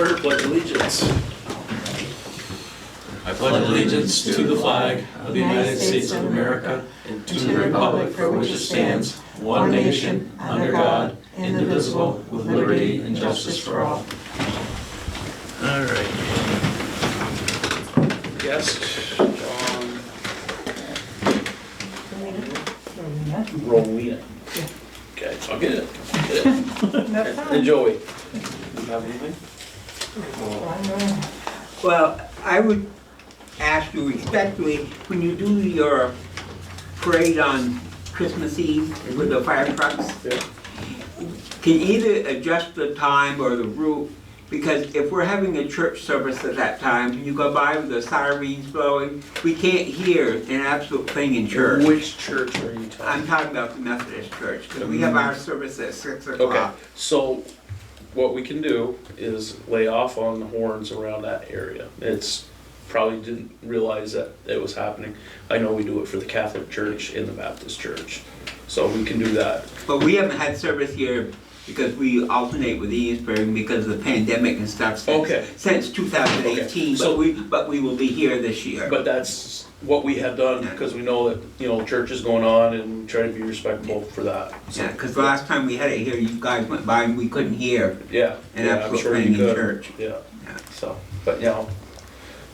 order, pledge allegiance. I pledge allegiance to the flag of the United States of America and to the republic for which it stands, one nation, under God, indivisible, with liberty and justice for all. All right. Guest, John. Rowena. Okay, I'll get it. And Joey. You have anything? Well, I would ask you respectfully, when you do your parade on Christmas Eve with the fire trucks, can you either adjust the time or the route? Because if we're having a church service at that time, and you go by with the sirens blowing, we can't hear an absolute thing in church. Which church are you talking? I'm talking about the Methodist church, because we have our service at 6 o'clock. Okay, so what we can do is lay off on the horns around that area. It's probably didn't realize that it was happening. I know we do it for the Catholic Church and the Baptist Church, so we can do that. But we haven't had service here because we alternate with Eastburg because of the pandemic and stuff since 2018. Okay. So, but we will be here this year. but that's what we have done because we know that church is going on and we try to be respectful for that. So, Yeah, because the last time we had it here, you guys went by and we couldn't hear yeah, an I'm absolute sure thing you in could. church. Yeah. Yeah. So, but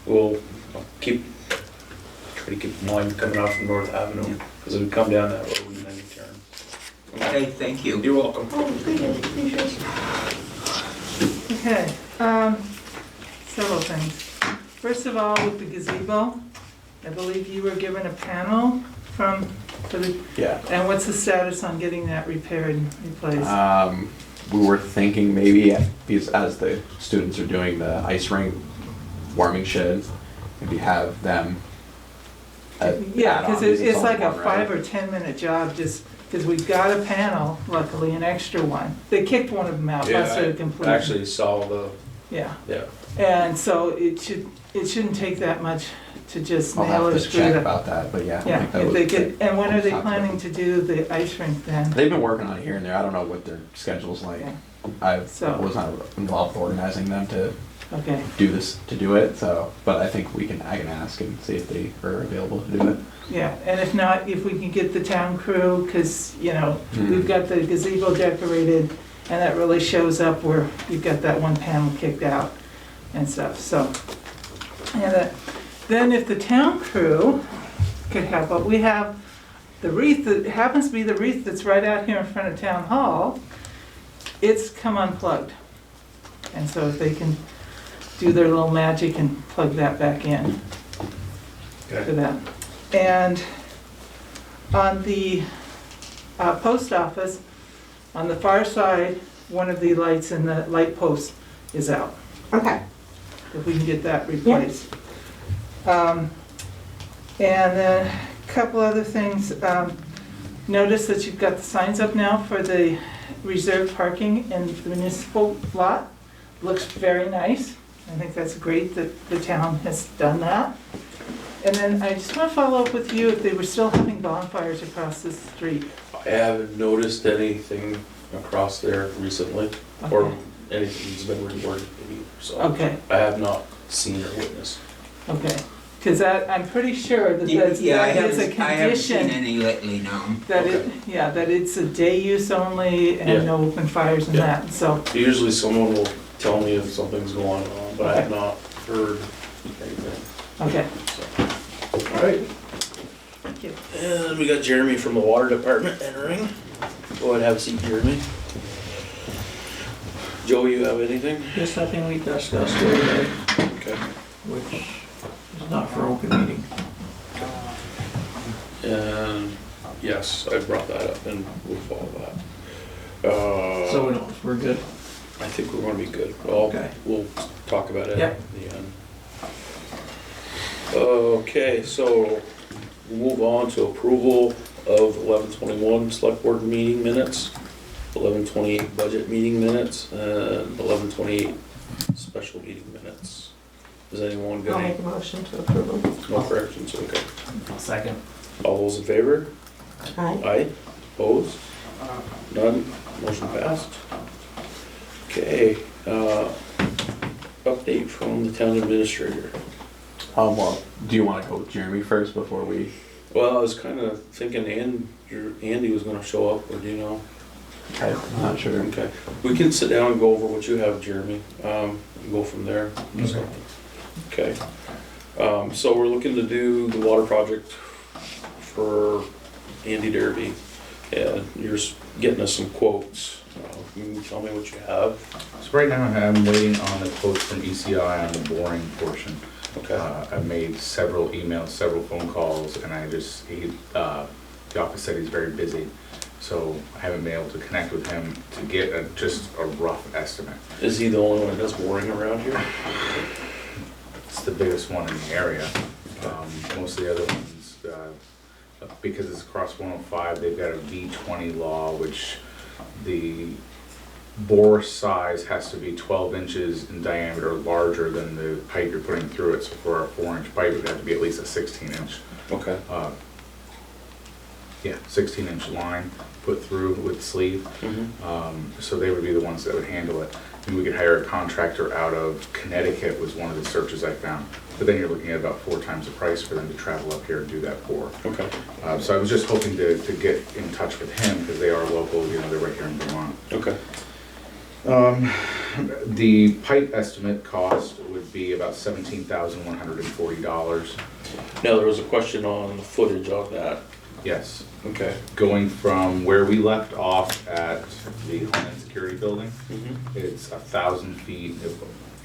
we'll try to keep the line coming off from North Avenue because it would come down that road and then you turn. Okay, thank you. You're welcome. Okay, several things. First of all, with the gazebo, I believe you were given a panel Yeah. and what's the status on getting that repaired and replaced? We were thinking maybe, because as the students are doing the ice rink warming shed, maybe have them. Yeah, because it's like a all 5 or 10 minute job, just because we've got a panel, luckily, an extra one. They kicked one of them out, busted it I completely. actually saw the, Yeah, yeah. and so it shouldn't take that much to just I'll nail or have to screw check that. about that, but yeah. Yeah, that if they would- could, and when are they I'll talk to planning them. to do the ice rink then? They've been working on it here and there. I don't know what their schedule's like. Yeah. I So- was not involved with organizing them to Okay, do it, so, but I think I can ask and see if they are available to do it. yeah, and if not, if we can get the town crew, because, we've got the gazebo decorated, and that really shows up where you've got that one panel kicked out and stuff, so. And then if the town crew could help, but we have the wreath that happens to be the wreath that's right out here in front of town hall, it's come unplugged. And so if they can do their little magic and plug that back in for that. And on the post office, on the far side, one of the lights in the light post is out. Okay. If we can get that replaced. And then a couple other things. Notice that you've got the signs up now for the reserved parking in the municipal lot. Looks very nice. I think that's great that the town has done that. And then I just want to follow up with you if they were still having bonfires across the street. I haven't noticed anything across there recently, or Okay. anything that's been reported to me, so. Okay, I have not seen or witnessed. okay. Because I'm pretty sure that Yeah, that is a I haven't seen condition. any lately, no. That Okay. that it's a day use only Yeah. and no open fires and Yeah. that, so, Usually someone will tell me if something's going on, but I have not heard anything. okay. All right. Thank you. And we got Jeremy from the water department entering. Go ahead, have a seat, Jeremy. Joe, you have anything? Just something we discussed the other day, Okay. which is not for open meeting. And yes, I brought that up and we'll follow that. So we know we're good. I think we're gonna be good. Well, Okay. we'll talk about it Yeah. at the end. Okay, so we'll move on to approval of 11/21 select board meeting minutes, 11/28 budget meeting minutes, and 11/28 special meeting minutes. Does anyone I'll got any, make a motion to approve them. no corrections? Okay. Second. All those in favor? Aye. Aye. Opposed? None? Motion passed. Okay, update from the town administrator. Well, do you wanna go with Jeremy first before we? Well, I was kinda thinking Andy was gonna show up, or do you know? I'm not sure. Okay, we can sit down and go over what you have, Jeremy, and go from there. Okay. So we're looking to do the water project for Andy Derby, and you're getting us some quotes. Can you tell me what you have? So right now I'm waiting on the quotes from ECI on the boring portion. Okay. I've made several emails, several phone calls, and the office said he's very busy. So I haven't been able to connect with him to get just a rough estimate. Is he the only one that does boring around here? It's the biggest one in the area. Most of the other ones, because it's across 105, they've got a V20 law, which the bore size has to be 12 inches in diameter larger than the pipe you're putting through it. So for a 4-inch pipe, it would have to be at least a 16-inch. Okay. 16-inch line put through with sleeve. So they would be the ones that would handle it. And we could hire a contractor out of Connecticut was one of the searches I found. But then you're looking at about 4 times the price for them to travel up here and do that bore. Okay. So I was just hoping to get in touch with him because they are local, they're right here in Vermont. Okay. The pipe estimate cost would be about $17,140. Now, there was a question on the footage on that. Yes. Okay. Going from where we left off at the Homeland Security Building, it's 1,000 feet,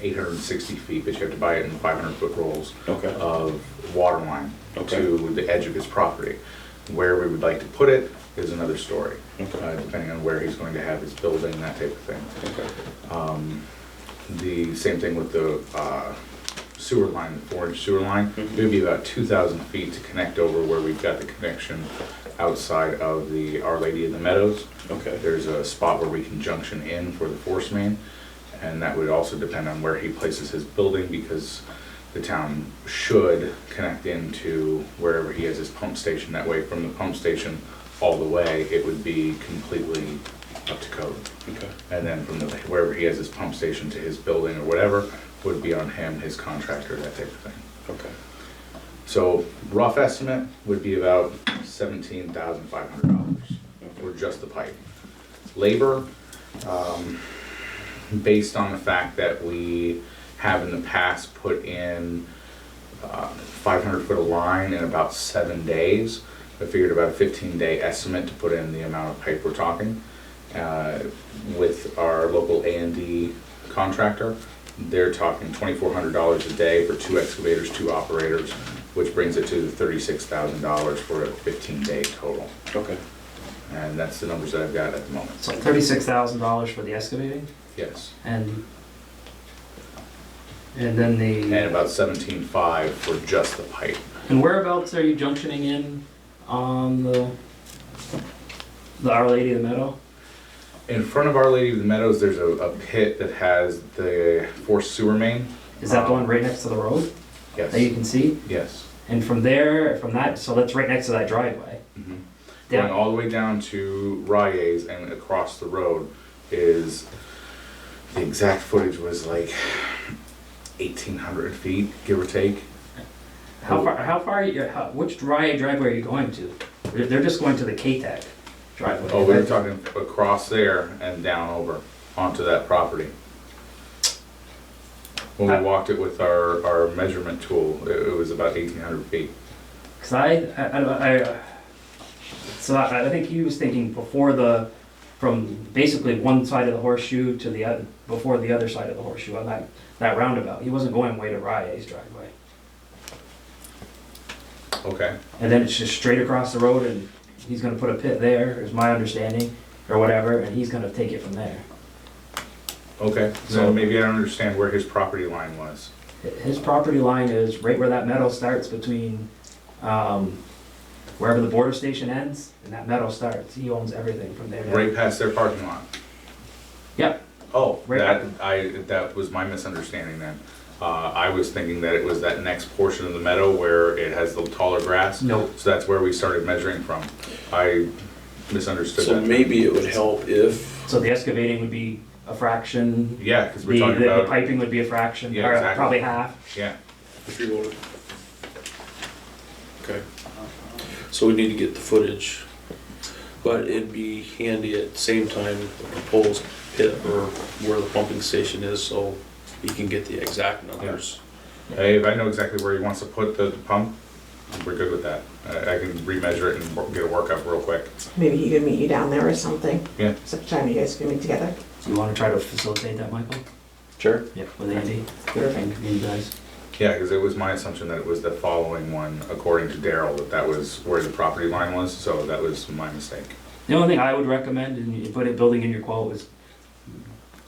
860 feet, but you have to buy it in 500-foot rolls Okay. of water line Okay. to the edge of his property. Where we would like to put it is another story, Okay. depending on where he's going to have his building, that type of thing. Okay. The same thing with the sewer line, the 4-inch sewer line. It would be about 2,000 feet to connect over where we've got the connection outside of the Our Lady of the Meadows. Okay. There's a spot where we can junction in for the force main, and that would also depend on where he places his building because the town should connect into wherever he has his pump station. That way, from the pump station all the way, it would be completely up to code. Okay. And then from wherever he has his pump station to his building or whatever, would be on him, his contractor, that type of thing. Okay. So rough estimate would be about $17,500 for just the pipe. Labor, based on the fact that we have in the past put in 500 foot of line in about 7 days, I figured about a 15-day estimate to put in the amount of pipe we're talking. With our local A&D contractor, they're talking $2,400 a day for 2 excavators, 2 operators, which brings it to $36,000 for a 15-day total. Okay. And that's the numbers that I've got at the moment. So $36,000 for the excavating Yes. and then And about $17,500 for just the pipe. and whereabouts are you junctioning in on the Our Lady of the Meadow? In front of Our Lady of the Meadows, there's a pit that has the forced sewer main. Is that the one right next to the road Yes. that you can see? Yes. And from there, from that, so that's right next to that driveway. Mhm. Down- Going all the way down to Rye's and across the road is, the exact footage was like 1,800 feet, give or take. How far, which driveway are you going to? They're just going to the K-Tech driveway. Oh, we were talking across there and down over onto that property. When we walked it with our measurement tool, it was about 1,800 feet. Cause I think he was thinking from basically one side of the horseshoe to the other, before the other side of the horseshoe on that roundabout. He wasn't going way to Rye's driveway. Okay. And then it's just straight across the road and he's gonna put a pit there, is my understanding, or whatever, and he's gonna take it from there. Okay, So- so maybe I don't understand where his property line was. His property line is right where that meadow starts between, wherever the border station ends and that meadow starts. He owns everything from there. down. Right past their parking lot. Yep. Oh, Right that was my misunderstanding then. I was thinking that it was that next portion of the meadow where it has the taller grass. Nope. So that's where we started measuring from. I misunderstood So that. maybe it would help if, So the excavating would be a fraction. Yeah, because we're The, talking the about, piping would be a fraction, Yeah, or exactly. probably half. yeah, If you voted. Okay. So we need to get the footage, but it'd be handy at the same time, the proposed pit or where the pumping station is, so you can get the exact numbers. hey, if I know exactly where he wants to put the pump, we're good with that. I can remeasure it and get a workup real quick. Maybe he could meet you down there or something. Yeah. Sometime you guys can meet together. Do you want to try to facilitate that, Michael? Sure. Yeah. With Andy? Perfect. You guys? Yeah, because it was my assumption that it was the following one, according to Daryl, that was where the property line was, so that was my mistake. The only thing I would recommend, and you put it building in your quote, is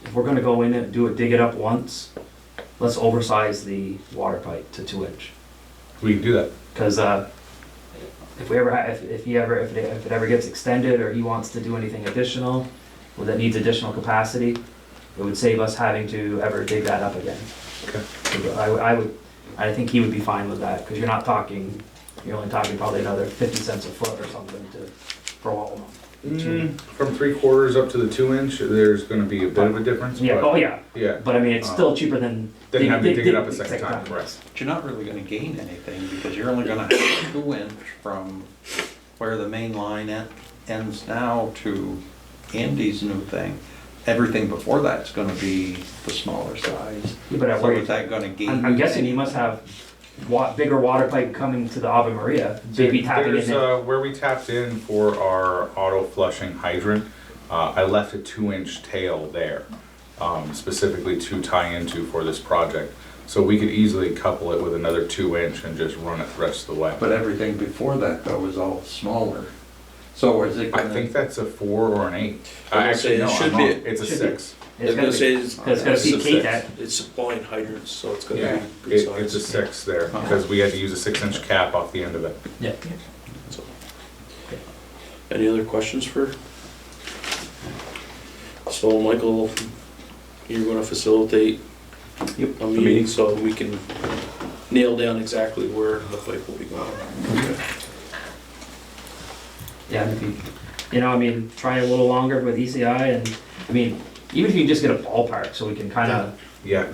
if we're gonna go in and do it, dig it up once, let's oversize the water pipe to 2-inch. We can do that. Cause, if we ever, if it ever gets extended or he wants to do anything additional, or that needs additional capacity, it would save us having to ever dig that up again. Okay. I think he would be fine with that, cause you're only talking probably another 50 cents a foot or something for all of them. From 3/4 up to the 2-inch, there's gonna be a bit of a difference. Yeah, but- oh yeah, Yeah, but I mean, it's still cheaper than. then having to dig it up a dig- second time, right? But you're not really gonna gain anything, because you're only gonna have a 2-inch from where the main line ends now to Andy's new thing. Everything before that's gonna be the smaller size. Yeah, but at So where is that gonna gain? I'm guessing you must have bigger water pipe coming to the Ave Maria, maybe tapping There's, in it. where we tapped in for our auto flushing hydrant, I left a 2-inch tail there, specifically to tie into for this project. So we could easily couple it with another 2-inch and just run it the rest of the way. But everything before that though is all smaller. So is it I gonna? think that's a 4 or an 8. I would Actually, say it no, should I'm be- wrong. It's a should be. 6. I was gonna say, it's It's gonna it's a CK six. that. It's supplying hydrants, so it's gonna Yeah, be good size. it's a 6 there, because we had to use a 6-inch cap off the end of it. Yeah. So. Any other questions for? So Michael, you're gonna facilitate Yep. a meeting so we can nail down exactly where the pipe will be going. Yeah, and if I mean, try a little longer with ECI and, I mean, even if you just get a ballpark so we can kind of. Yeah.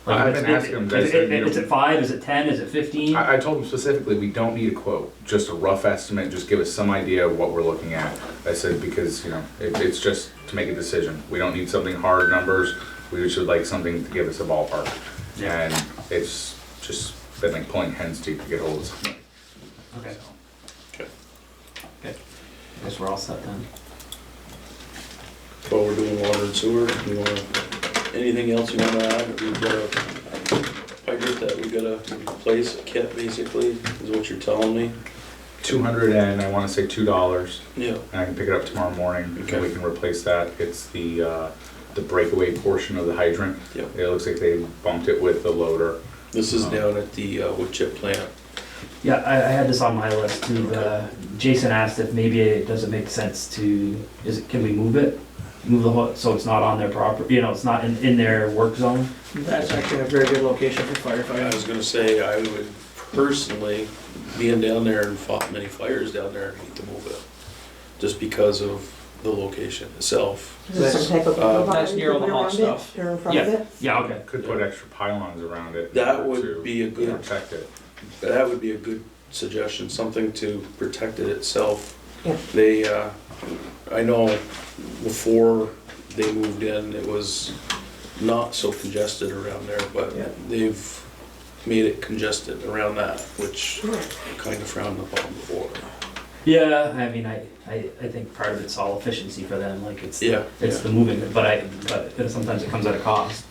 I've been asking them, I said, you know- Is it 5, is it 10, is it 15? I told them specifically, we don't need a quote, just a rough estimate, just give us some idea of what we're looking at. I said, because, it's just to make a decision. We don't need something hard numbers, we just would like something to give us a ballpark. Yeah. And it's just been like pulling hen's teeth to get hold of something. Okay. Okay. I guess we're all set then. While we're doing water and sewer, you wanna, anything else you wanna add? We've got a hydrant that we gotta replace, a kit basically, is what you're telling me? 200 and I wanna say $2, Yeah. and I can pick it up tomorrow morning, Okay. and we can replace that. It's the breakaway portion of the hydrant. Yep. It looks like they bumped it with the loader. This is down at the wood chip plant. Yeah, I had this on my list too. Jason asked if maybe it doesn't make sense can we move it? Move the whole, so it's not on their property, it's not in their work zone? That's actually a very good location for I firefighting. was gonna say, I would personally, being down there and fought many fires down there, need to move it. Just because of the location itself. Is there some type of That's near all the hot around it, stuff. or in front of it? Yeah, okay. Could put extra pylons around it. That to would be a good, Protect it. that would be a good suggestion, something to protect it itself. Yeah. They, I know before they moved in, it was not so congested around there, but Yeah. they've made it congested around that, which I kind of frowned upon before. Yeah, I mean, I think part of it's all efficiency for them, like it's Yeah, it's yeah. the moving, but sometimes it comes at a cost.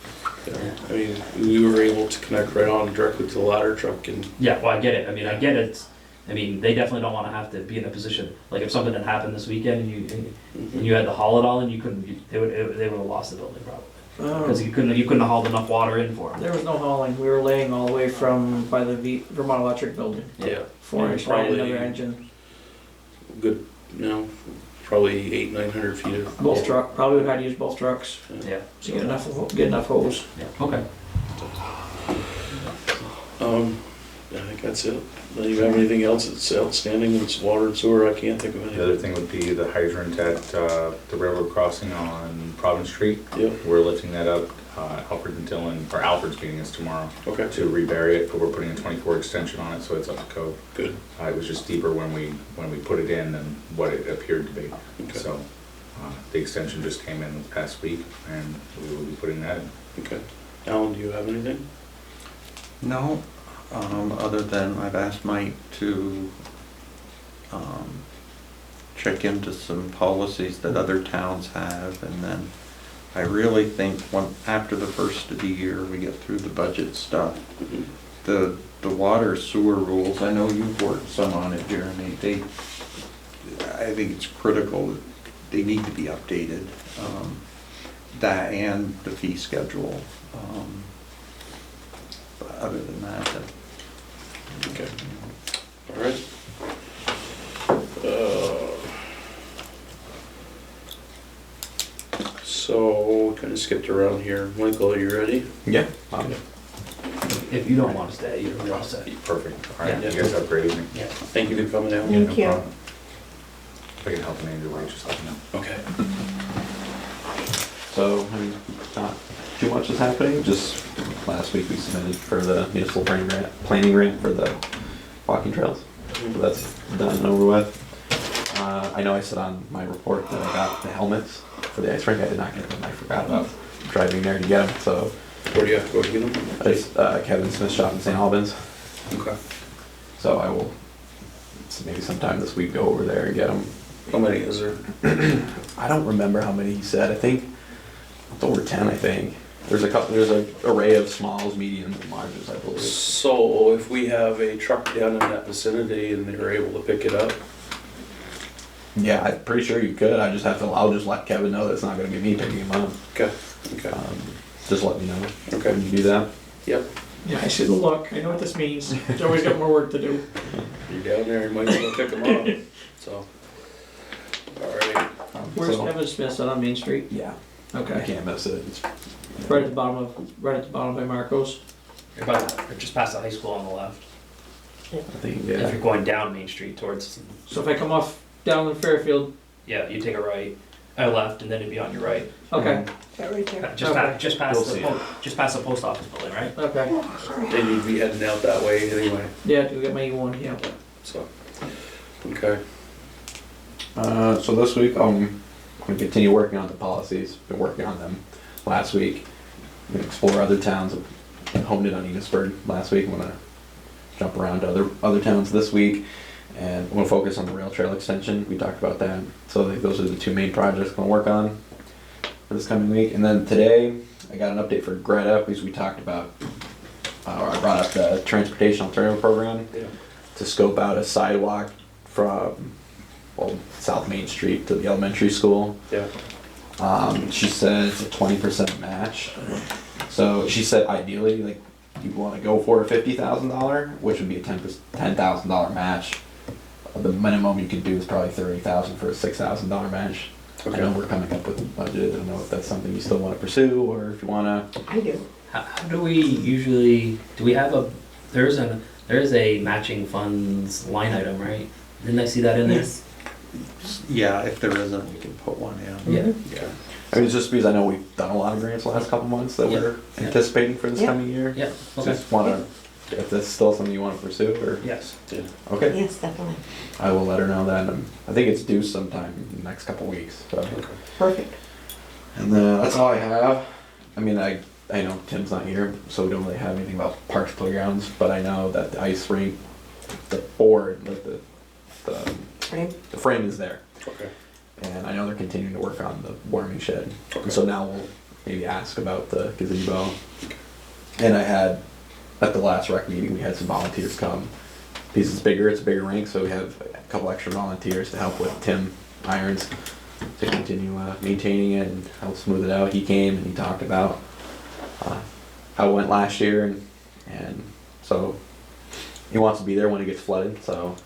Yeah. I mean, we were able to connect right on directly to the ladder truck and, Yeah, well, I get it. I mean, I get it. I mean, they definitely don't want to have to be in a position, like if something had happened this weekend and you had to haul it all in, they would have lost the building probably. Because you couldn't have hauled enough water in for them. There was no hauling, we were laying all the way from by the Vermont Electric building. yeah, 4-inch line, Probably- another engine, good, probably 800-900 feet of. both truck, probably would have had to use both trucks Yeah. to get enough hose. Yeah. Okay. I think That's it. Do you have anything else that's outstanding, that's water and sewer? I can't think of The other anything. thing would be the hydrant at the railroad crossing on Providence Street. Yep, We're lifting that up. Alfred and Dylan, or Alfred's meeting us tomorrow okay, to rebury it, but we're putting a 24 extension on it, so it's up to code. good, It was just deeper when we put it in than what it appeared to be. okay, So the extension just came in the past week, and we will be putting that in. okay. Alan, do you have anything? No, other than I've asked Mike to check into some policies that other towns have, and then I really think after the first of the year, we get through the budget stuff, Mhm. the water sewer rules, I know you've worked some on it, Jeremy, I think it's critical that they need to be updated. That and the fee schedule. But other than that, Okay, all right. So, kind of skipped around here. Michael, are you ready? Yeah. If you don't want to stay, you're all set. Perfect. All right, Yeah. you guys have a great evening. Yeah. Thank you for coming out. Thank No you. problem. If I can help in any way, just let me know. Okay. So, I mean, not too much is happening, just last week we submitted for the municipal planning grant for the walking trails. So that's done and over with. I know I said on my report that I got the helmets for the ice rink, I did not get them, I forgot about driving there to get them, so Where do you have to go to get them? it's Kevin Smith's shop in St. Albans, Okay. so I will maybe sometime this week go over there and get them. How many is there? I don't remember how many he said, I think it's over 10, I think. There's an array of smalls, mediums, and larges, I believe. So, if we have a truck down in that vicinity and they were able to pick it up, Yeah, I'm pretty sure you could. I'll just let Kevin know that it's not gonna be me picking him up. okay, okay, Just let me know Okay. when you do that. yep. Yeah, I see the look, I know what this means, Joey's got more work to do. You're down there, you might as well pick them up, so. Alright, Where's So- Kevin Smith's on Main Street? Yeah, you Okay, can't miss it. It's, right at the bottom by Marco's. You're about, just past the high school on the left. I think, If yeah. you're going down Main Street towards, So if I come off down in Fairfield, yeah, you take a right, left, and then it'd be on your right. okay, That right there. Just You'll past see just past the post office building, right? okay. then you'd be heading out that way anyway, Yeah, to get my E1, yeah. so. Okay, So this week, I'm gonna continue working on the policies. Been working on them last week. I'm gonna explore other towns. I homed in on Enosburg last week. I'm gonna jump around to other towns this week. And I'm gonna focus on the rail trail extension. We talked about that. So I think those are the two main projects I'm gonna work on for this coming week. And then today, I got an update for Greta, because we talked about, or I brought up the transportation alternative program yeah, to scope out a sidewalk from, well, South Main Street to the elementary school. yeah, She said it's a 20% match. So she said ideally, like, you want to go for a $50,000, which would be a $10,000 match. The minimum you could do is probably $30,000 for a $6,000 match. I know okay. we're coming up with a budget. I don't know if that's something you still want to pursue, or if you want to. I do. How do we usually, do we have there is a matching funds line item, right? Didn't I see that in there? Yes. yeah, if there isn't, we can put one in. Yeah. Okay. I mean, it's just because I know we've done a lot of grants the last couple months that Yeah. we're Yeah. anticipating for this Yeah. coming year. Yeah, okay. Just want to, if that's still something you want to pursue, or. Yes. Yeah. Okay. Yes, definitely. I will let her know that. I think it's due sometime in the next couple weeks. So. Okay. Perfect. And that's all I have. I mean, I know Tim's not here, so we don't really have anything about parks, playgrounds. But I know that the ice rink, the board, like the Right? the frame is there, Okay, and I know they're continuing to work on the warming shed. Okay. So now we'll maybe ask about the gazebo. And I had at the last rec meeting, we had some volunteers come. Because it's a bigger rink, so we have a couple extra volunteers to help with Tim Irons to continue maintaining it and help smooth it out. He came and he talked about how it went last year, and so he wants to be there when it gets flooded. So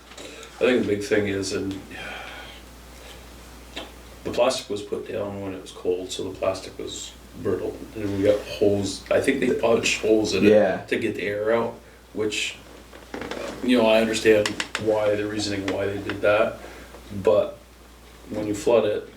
I think the big thing is, and the plastic was put down when it was cold, so the plastic was brittle, and we got holes, I think they punched holes in it yeah, to get the air out, which you know, I understand why, the reasoning why they did that, but when you flood it,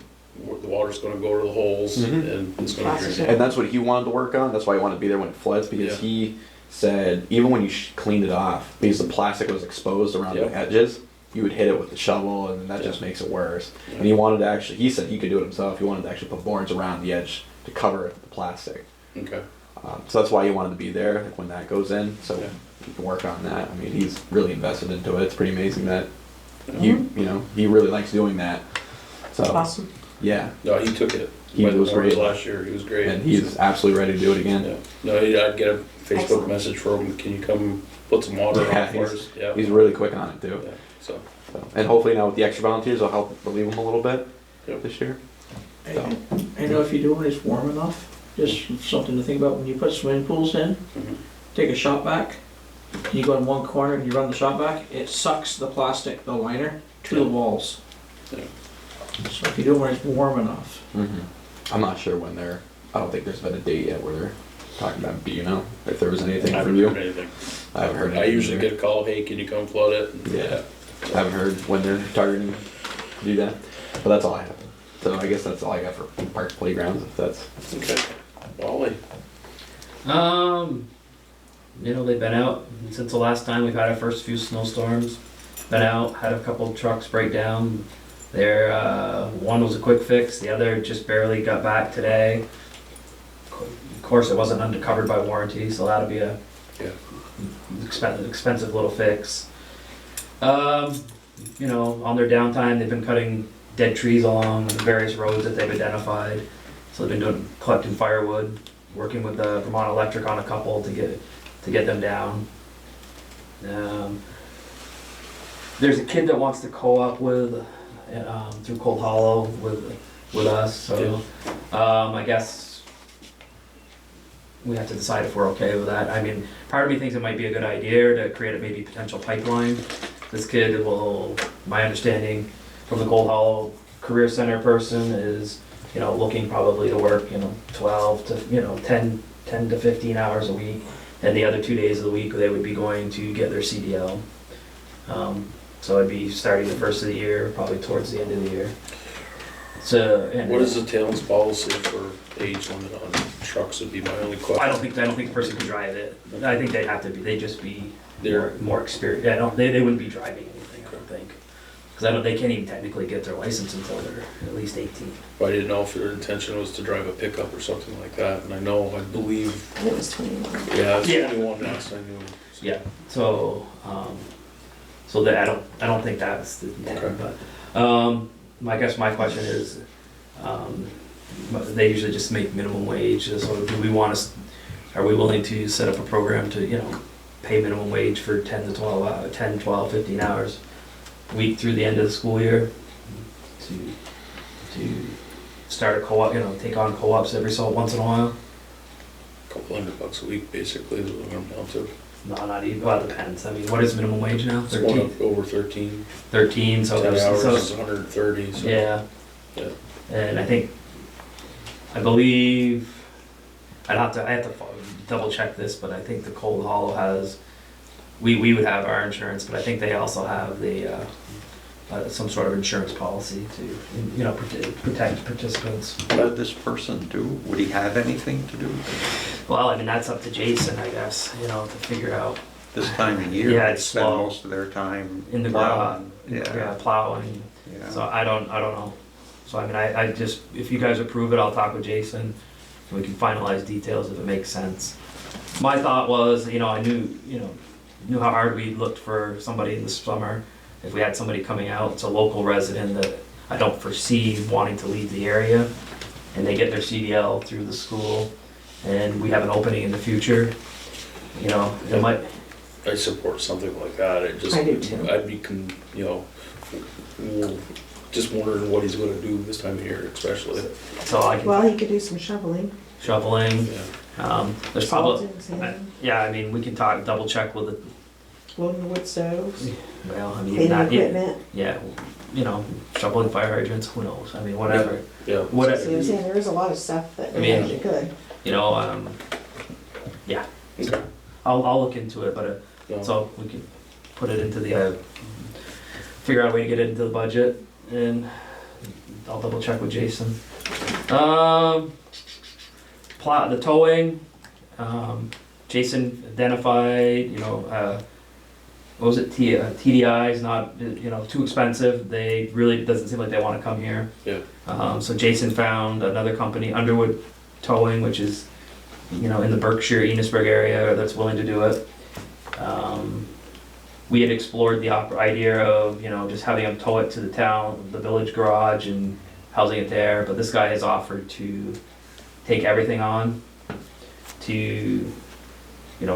the water's gonna go to the holes and it's gonna drain. And that's what he wanted to work on. That's why he wanted to be there when it floods, because Yeah. he said even when you cleaned it off, because the plastic was exposed around Yep. the edges, you would hit it with the shovel, and that just makes it worse. Yeah. And he wanted to actually, he said he could do it himself. He wanted to actually put boards around the edge to cover the plastic. Okay, So that's why he wanted to be there like, when that goes in, so Yeah. he can work on that. I mean, he's really invested into it. It's pretty amazing that you know, he really likes doing that. So Awesome. yeah, no, he took it. He by the was boards great. last year, he was great. and he's absolutely ready to do it again. Yeah, no, I'd get a Facebook Excellent. message from him, can you come put some water Yeah, on for us? Yeah, He's really quick on it too. yeah, so, So, and hopefully now with the extra volunteers, will help relieve them a little bit Yep. this year. So, I know if you do it, it's warm enough, just something to think about when you put swimming pools in, mhm. take a shop vac, and you go in one corner and you run the shop vac, it sucks the plastic, the liner, to the Yeah. walls. Yeah. So if you do it when it's warm enough. I'm not sure when they're. I don't think there's been a date yet where they're talking about. Do you know if there was anything I from haven't you? heard anything. I haven't heard. I anything usually either. get a call, hey, can you come flood it? And, Yeah. I haven't heard when they're targeting to do that, but that's all I have. So I guess that's all I got for parks playgrounds. If that's Okay, Wally, You know, they've been out since the last time we've had our first few snowstorms. Been out, had a couple of trucks break down. One was a quick fix, the other just barely got back today. Of course, it wasn't covered by warranty, so that'll be a Yeah. expensive little fix. You know, on their downtime, they've been cutting dead trees along various roads that they've identified. So they've been collecting firewood, working with the Vermont Electric on a couple to get them down. There's a kid that wants to co-op with through Cold Hollow with us, so I guess we have to decide if we're okay with that. I mean, part of me thinks it might be a good idea to create a maybe potential pipeline. This kid will, my understanding from the Cold Hollow Career Center person is, you know, looking probably to work, you know, 12 to, you know, 10 to 15 hours a week. And the other 2 days of the week, they would be going to get their CDL. So it'd be starting the first of the year, probably towards the end of the year. So, and what is the town's policy for age limit on trucks would be my only question. I don't think the person can drive it. I think they'd have to be, they'd just be They're- more experienced. Yeah, they wouldn't be driving anything, I don't think. Because they can't even technically get their license until they're at least 18. I didn't know if their intention was to drive a pickup or something like that, and I believe, And it was 21. yeah, it's Yeah. 21 last I knew. Yeah, so, so that, I don't think that's the intent, Okay. but, I guess my question is, they usually just make minimum wage, so do we want to, are we willing to set up a program to, you know, pay minimum wage for 10 to 12, 10, 12, 15 hours a week through the end of the school year? To start a co-op, you know, take on co-ops once in a while? Couple $100 a week, basically, is what I'm down to. No, not even, well, it depends. I mean, what is minimum wage now? It's going 13? up over 13, 13, so 10 there's, hours so, is 130, so. yeah. Yeah. And I believe, I have to double check this, but I think the Cold Hollow has, we would have our insurance, but I think they also have the, some sort of insurance policy to, you know, protect participants. What would this person do? Would he have anything to do with Well, I mean, that's up to Jason, I guess, you know, to figure out this time of year? Yeah, They it's spend slow. most of their time in the plowing. yeah, plowing. Yeah. So I don't know. So I mean, I just, if you guys approve it, I'll talk with Jason, and we can finalize details if it makes sense. My thought was, you know, I knew how hard we looked for somebody in the summer. If we had somebody coming out, it's a local resident that I don't foresee wanting to leave the area, and they get their CDL through the school, and we have an opening in the future, you know, it might, I support something like that, I do too. I'd be, just wondering what he's gonna do this time of year, especially. so I can Well, he could do some shoveling. shoveling. Yeah. There's probably, salting, sanding, yeah, I mean, we can double check with it. loading the wood stoves, Well, I mean, cleaning not, yeah, equipment. yeah, you know, shoveling fire hydrants, who knows? I mean, whatever. Yeah. So What, you're saying there is a lot of stuff that I we mean- actually could. you know, yeah. Okay. I'll look into it, but, Yeah. so we can, put it into the, figure out a way to get it into the budget, and I'll double check with Jason. Plot, the towing, Jason identified, what was it, TDI is not, too expensive, they really, it doesn't seem like they wanna come here. Yeah. So Jason found another company, Underwood Towing, which is, in the Berkshire, Enosburg area, that's willing to do it. We had explored the idea of, just having them tow it to the town, the village garage and housing it there, but this guy has offered to take everything on, to,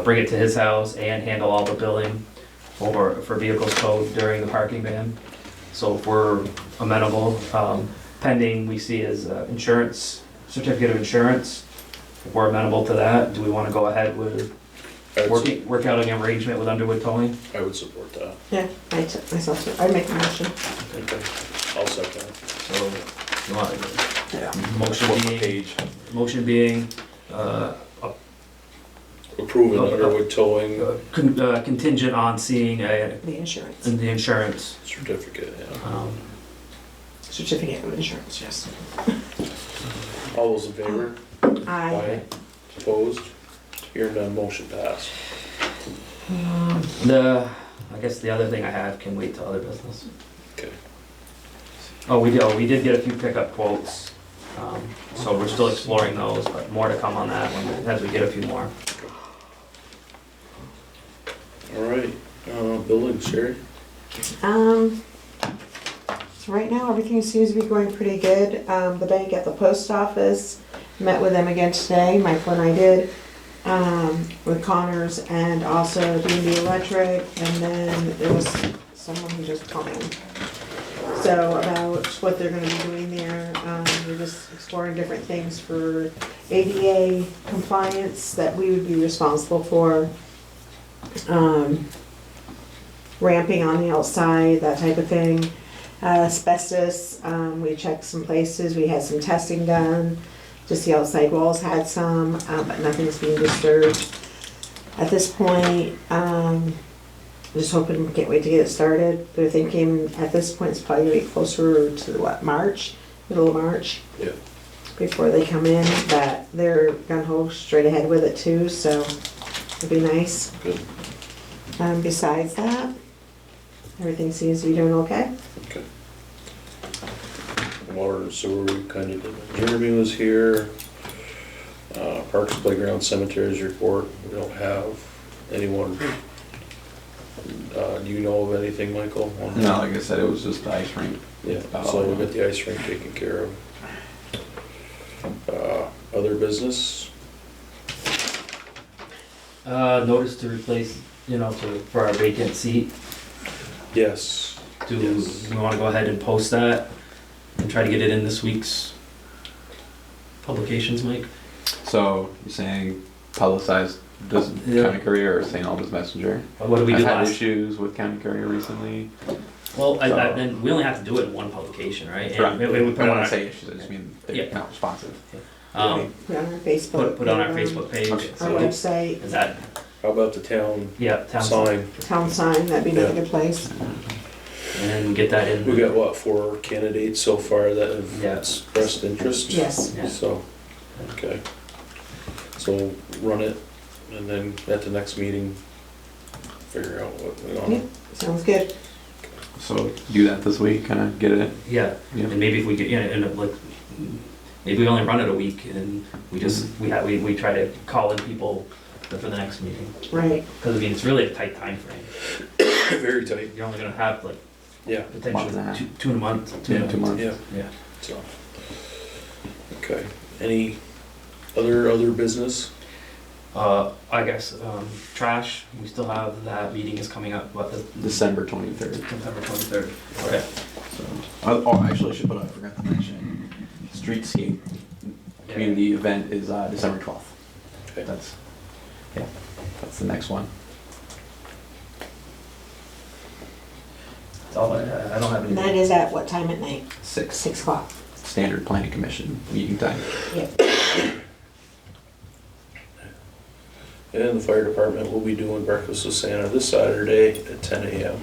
bring it to his house and handle all the billing for vehicles towed during the parking ban. So if we're amenable, pending we see as insurance, certificate of insurance, if we're amenable to that, do we want to go ahead with work out an arrangement with Underwood Towing? I would support that. Yeah, myself too. I'd make a motion. Okay. I'll second it. So, you want, Yeah. motion being, Approving Underwood Towing contingent on seeing The insurance. the insurance. certificate, yeah. Certificate of insurance, yes. All those in favor? I, Opposed? Hearing none, motion passed. I guess the other thing I have can wait till other business. Okay. We did get a few pickup quotes, so we're still exploring those, but more to come on that one as we get a few more. All right, building, Sherry? so right now, everything seems to be going pretty good. The bank at the post office, met with them again today, Michael and I did, with Connors and also D&D Electric, and then there was someone who just called in. So about what they're gonna be doing there, we're just exploring different things for ADA compliance that we would be responsible for. Ramping on the outside, that type of thing. Asbestos, we checked some places, we had some testing done. Just the outside walls had some, but nothing's being disturbed. At this point, just hoping, can't wait to get it started. They're thinking at this point it's probably gonna be closer to March, middle of March. Yeah. Before they come in, but they're gung ho straight ahead with it too, so it'll be nice. Good. Besides that, everything seems to be doing okay. Okay. Water and sewer, we kind of did. Jeremy was here. Parks, playground, cemeteries report, we don't have anyone. Do you know of anything, Michael? No, like I said, it was just the ice rink. Yeah, so we got the ice rink taken care of. Other business? Notice to replace, for our vacant seat. Yes. Do Yes. we want to go ahead and post that and try to get it in this week's publications, Mike? So you're saying publicize does Yeah. County Courier or St. Albans Messenger? What did we do I've had last? issues with County Courier recently. Well, So- then we only have to do it in one publication, right? And Right. we I put don't it on want our, to say issues, I just mean they're Yeah. not responsive. Put on our Facebook. put on our and, Facebook page. Okay. Our So website, is that, How about the town town sign? town sign, that'd be another good place. and get that in. We got what, 4 candidates so far that have Yeah. expressed interest? Yes. Yeah. So, okay. So run it and then at the next meeting, figure out what we want. Yep. Sounds good. So do that this week, kind of get it. Yeah, Yeah. and maybe if we get, maybe we only run it a week and we just, we try to call in people for the next meeting. Right. Because it's really a tight time frame. Very tight. You're only gonna have Yeah, Month and a potentially half. two in a month. Yeah, 2 months. yeah, Yeah. so. Okay, any other business? I guess, trash, we still have, that meeting is coming up, December 23rd. September 23rd. Okay. Oh, actually, I should put, I forgot to mention, Streetscape community event is December 12th. Okay. That's the next one. That's all I don't have And that any. is at what time at night? 6, 6 o'clock. standard planning commission meeting time. Yep. And the fire department will be doing breakfast with Santa this Saturday at 10 a.m.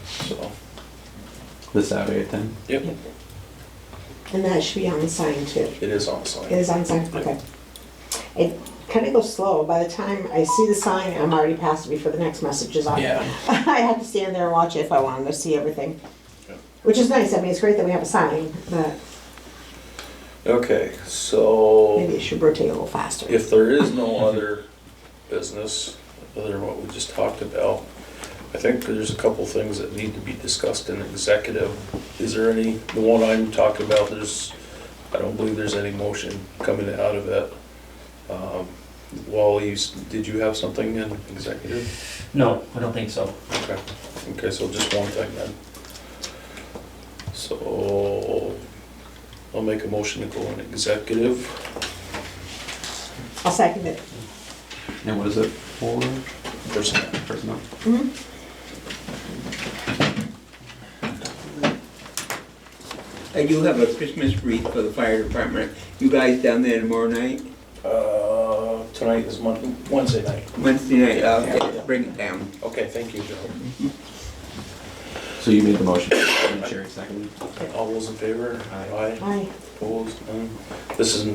So, This Saturday at 10. yep, And that should be on the sign too. it is on the It sign. is on sign, okay. It kind of goes slow. By the time I see the sign, I'm already past it before the next message is on. Yeah. I have to stand there and watch it if I wanted to see everything. Yeah. Which is nice. I mean, it's great that we have a sign, but Okay, so maybe it should rotate a little faster. if there is no other business other than what we just talked about, I think there's a couple things that need to be discussed in executive. Is there any, the one I'm talking about, I don't believe there's any motion coming out of it. Wally, did you have something in executive? No, I don't think so. Okay, okay, so just one thing then. So, I'll make a motion to go in executive. I'll second it. And what is it for? Personnel. Personnel. I do have a Christmas wreath for the fire department. You guys down there tomorrow night? Tonight is Wednesday night. Wednesday night, okay, bring it down. Okay, thank you, Joe. So you made the motion, and Sherry seconded. All those in favor? Aye. Aye. Opposed? None? This is